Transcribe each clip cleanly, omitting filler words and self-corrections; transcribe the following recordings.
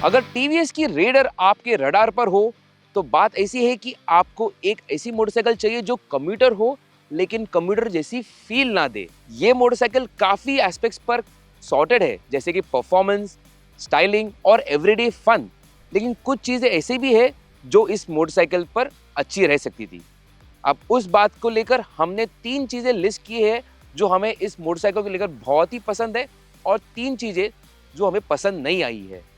अगर टीवीएस की रेडर आपके रडार पर हो तो बात ऐसी है कि आपको एक ऐसी मोटरसाइकिल चाहिए जो कम्यूटर हो लेकिन कम्यूटर जैसी फील ना दे। ये मोटरसाइकिल काफी एस्पेक्ट्स पर सॉर्टेड है, जैसे कि परफॉर्मेंस, स्टाइलिंग और एवरीडे फन। लेकिन कुछ चीजें ऐसी भी है जो इस मोटरसाइकिल पर अच्छी रह सकती थी। अब उस बात को लेकर हमने 3 चीजें लिस्ट की है जो हमें इस मोटरसाइकिल को लेकर बहुत ही पसंद है और 3 चीजें जो हमें पसंद नहीं आई है।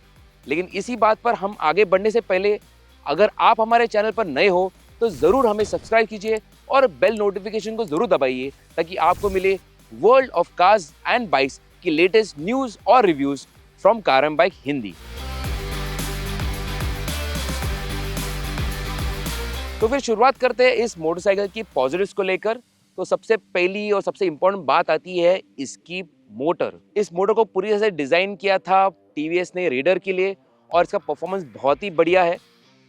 लेकिन इसी बात पर हम आगे बढ़ने से पहले अगर आप हमारे चैनल पर नए हो तो ज़रूर हमें सब्सक्राइब कीजिए और बेल नोटिफिकेशन को ज़रूर दबाइए ताकि आपको मिले world of cars and bikes की लेटेस्ट न्यूज़ और reviews from car and bike Hindi. तो फिर शुरुआत करते हैं इस मोटरसाइकिल की पॉजिटिव्स को लेकर। तो सबसे पहली और सबसे इंपॉर्टेंट बात आती है इसकी मोटर। इस मोटर को पूरी तरह से डिजाइन किया था टीवीएस ने रेडर के लिए और इसका परफॉर्मेंस बहुत ही बढ़िया है।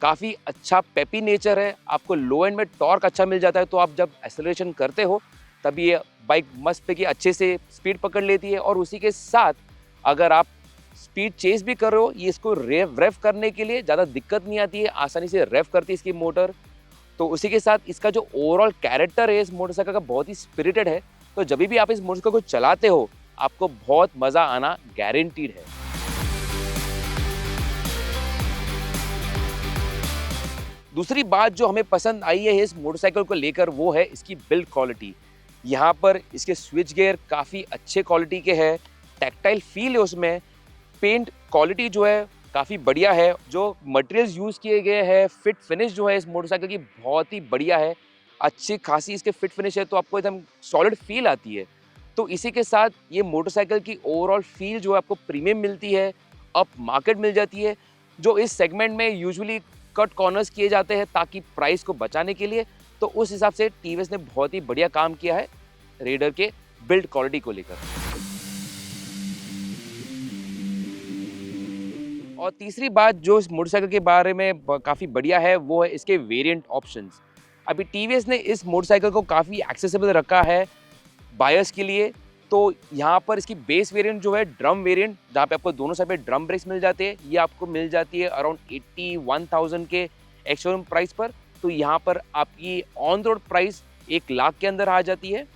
काफ़ी अच्छा पेपी नेचर है, आपको लो एंड में टॉर्क अच्छा मिल जाता है, तो आप जब एक्सेलरेशन करते हो तब ये बाइक मस्त पे कि अच्छे से स्पीड पकड़ लेती है। और उसी के साथ अगर आप स्पीड चेस भी कर रहे हो, ये इसको रेव करने के लिए ज़्यादा दिक्कत नहीं आती है, आसानी से रेव करती है इसकी मोटर। तो उसी के साथ इसका जो ओवरऑल कैरेक्टर है इस मोटरसाइकिल का बहुत ही स्पिरिटेड है। तो जब भी आप इस मोटरसाइकिल को चलाते हो आपको बहुत मज़ा आना गारंटीड है। दूसरी बात जो हमें पसंद आई है इस मोटरसाइकिल को लेकर वो है इसकी बिल्ड क्वालिटी। यहाँ पर इसके स्विच गियर काफ़ी अच्छे क्वालिटी के हैं, टैक्टाइल फील है उसमें, पेंट क्वालिटी जो है काफ़ी बढ़िया है, जो मटेरियल्स यूज़ किए गए हैं, फिट फिनिश जो है इस मोटरसाइकिल की बहुत ही बढ़िया है, अच्छी खासी इसके फिट फिनिश है, तो आपको एकदम सॉलिड फील आती है। तो इसी के साथ ये मोटरसाइकिल की ओवरऑल फील जो है आपको प्रीमियम मिलती है, अप मार्केट मिल जाती है, जो इस सेगमेंट में यूजुअली कट कॉर्नर्स किए जाते हैं ताकि प्राइस को बचाने के लिए। तो उस हिसाब से टीवीएस ने बहुत ही बढ़िया काम किया है रेडर के बिल्ड क्वालिटी को लेकर। और तीसरी बात जो इस मोटरसाइकिल के बारे में काफ़ी बढ़िया है वो है इसके वेरिएंट ऑप्शंस। अभी टीवीएस ने इस मोटरसाइकिल को काफ़ी एक्सेसिबल रखा है बायर्स के लिए। तो यहाँ पर इसकी बेस वेरिएंट जो है ड्रम वेरिएंट, जहाँ पे आपको दोनों साइड पे ड्रम ब्रेक्स मिल जाते हैं, ये आपको मिल जाती है अराउंड 81,000 के एक्स-शोरूम प्राइस पर। तो यहाँ पर आपकी ऑन रोड प्राइस 1 लाख के अंदर आ जाती है।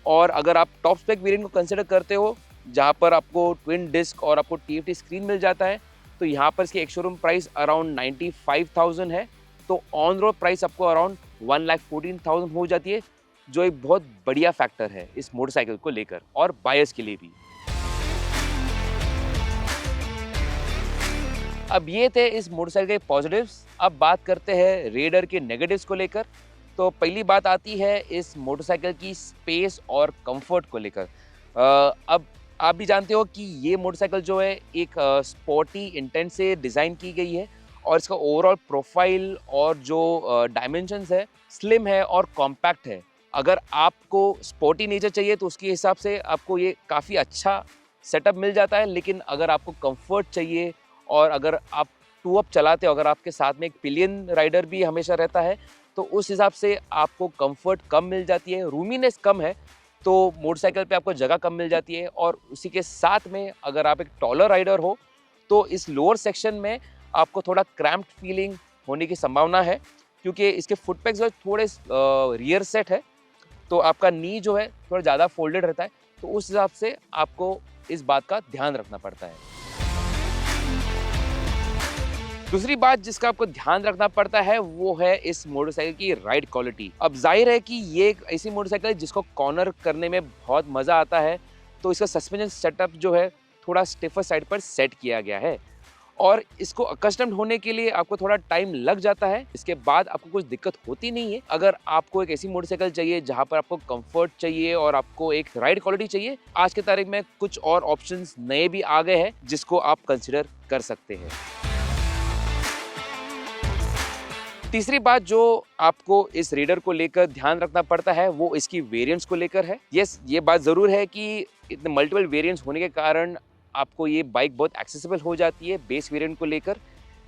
और अगर आप टॉप स्पेक वेरिएंट को कंसिडर करते हो जहाँ पर आपको ट्विन डिस्क और आपको टीएफटी स्क्रीन मिल जाता है, तो यहाँ पर इसकी एक्स-शोरूम प्राइस अराउंड 95,000 है। तो ऑन रोड प्राइस आपको अराउंड 1,14,000 हो जाती है, जो एक बहुत बढ़िया फैक्टर है इस मोटरसाइकिल को लेकर और बायर्स के लिए भी। अब ये थे इस मोटरसाइकिल के पॉजिटिव्स। अब बात करते हैं रेडर के नेगेटिव्स को लेकर। तो पहली बात आती है इस मोटरसाइकिल की स्पेस और कंफर्ट को लेकर। अब आप भी जानते हो कि ये मोटरसाइकिल जो है एक स्पोर्टी इंटेंट से डिज़ाइन की गई है और इसका ओवरऑल प्रोफाइल और जो डायमेंशंस है स्लिम है और कॉम्पैक्ट है। अगर आपको स्पोर्टी नेचर चाहिए तो उसके हिसाब से आपको ये काफ़ी अच्छा सेटअप मिल जाता है। लेकिन अगर आपको कंफर्ट चाहिए और अगर आप टू अप चलाते हो, अगर आपके साथ में एक पिलियन राइडर भी हमेशा रहता है, तो उस हिसाब से आपको कंफर्ट कम मिल जाती है, रूमीनेस कम है, तो मोटरसाइकिल पे आपको जगह कम मिल जाती है। और उसी के साथ में अगर आप एक टॉलर राइडर हो तो इस लोअर सेक्शन में आपको थोड़ा क्रैम्प्ड फीलिंग होने की संभावना है, क्योंकि इसके फुट पैक्स जो थोड़े रियर सेट है, तो आपका नी जो है थोड़ा ज़्यादा फोल्डेड रहता है। तो उस हिसाब से आपको इस बात का ध्यान रखना पड़ता है। दूसरी बात जिसका आपको ध्यान रखना पड़ता है वो है इस मोटरसाइकिल की राइड क्वालिटी। अब जाहिर है कि ये एक ऐसी मोटरसाइकिल है जिसको कॉर्नर करने में बहुत मज़ा आता है, तो इसका सस्पेंशन सेटअप जो है थोड़ा स्टिफर साइड पर सेट किया गया है और इसको अकस्टम्ड होने के लिए आपको थोड़ा टाइम लग जाता है। इसके बाद आपको कुछ दिक्कत होती नहीं है। अगर आपको एक ऐसी मोटरसाइकिल चाहिए जहां पर आपको कंफर्ट चाहिए और आपको एक राइड क्वालिटी चाहिए, आज की तारीख में कुछ और ऑप्शंस नए भी आ गए हैं जिसको आप कंसिडर कर सकते हैं। तीसरी बात जो आपको इस रेडर को लेकर ध्यान रखना पड़ता है वो इसकी वेरिएंट्स को लेकर है। यस, ये बात ज़रूर है कि इतने मल्टीपल वेरिएंट्स होने के कारण आपको ये बाइक बहुत एक्सेसिबल हो जाती है बेस वेरिएंट को लेकर।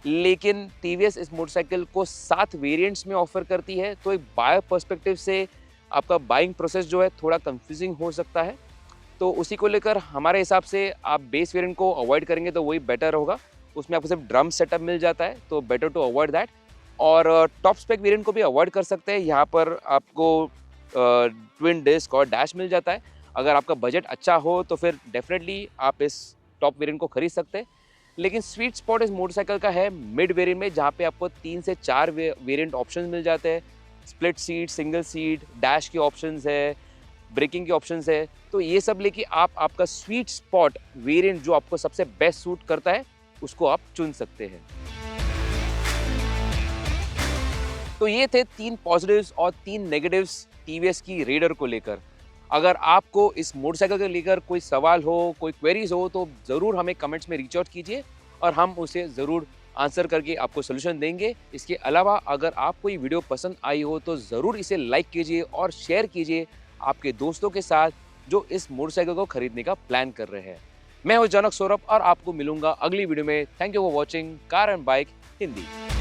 लेकिन टीवीएस इस मोटरसाइकिल को 7 वेरिएंट्स में ऑफर करती है, तो एक बायर पर्सपेक्टिव से आपका बाइंग प्रोसेस जो है थोड़ा कंफ्यूजिंग हो सकता है। तो उसी को लेकर हमारे हिसाब से आप बेस वेरिएंट को अवॉइड करेंगे तो वही बेटर होगा। उसमें आपको सिर्फ ड्रम सेटअप मिल जाता है, तो बेटर टू अवॉइड दैट। और टॉप स्पेक वेरिएंट को भी अवॉइड कर सकते हैं। यहाँ पर आपको ट्विन डिस्क और डैश मिल जाता है। अगर आपका बजट अच्छा हो तो फिर डेफिनेटली आप इस टॉप वेरिएंट को खरीद सकते हैं। लेकिन स्वीट स्पॉट इस मोटरसाइकिल का है मिड वेरिएंट में, जहाँ पे आपको 3 से 4 वेरिएंट ऑप्शंस मिल जाते हैं। Split seat, single seat, dash के ऑप्शंस है, ब्रेकिंग के ऑप्शंस है। तो ये सब लेके आप आपका स्वीट स्पॉट वेरिएंट जो आपको सबसे बेस्ट सूट करता है, उसको आप चुन सकते हैं। तो ये थे 3 पॉजिटिव्स और 3 नेगेटिव्स टीवीएस की रेडर को लेकर। अगर आपको इस मोटरसाइकिल को लेकर कोई सवाल हो, कोई क्वेरीज हो, तो ज़रूर हमें कमेंट्स में रीच आउट कीजिए और हम उसे ज़रूर आंसर करके आपको सॉल्यूशन देंगे। इसके अलावा अगर आपको ये वीडियो पसंद आई हो तो ज़रूर इसे लाइक कीजिए और शेयर कीजिए आपके दोस्तों के साथ जो इस मोटरसाइकिल को खरीदने का प्लान कर रहे हैं। मैं हूं जनक सौरभ और आपको मिलूंगा अगली वीडियो में। Thank you for watching car and bike Hindi.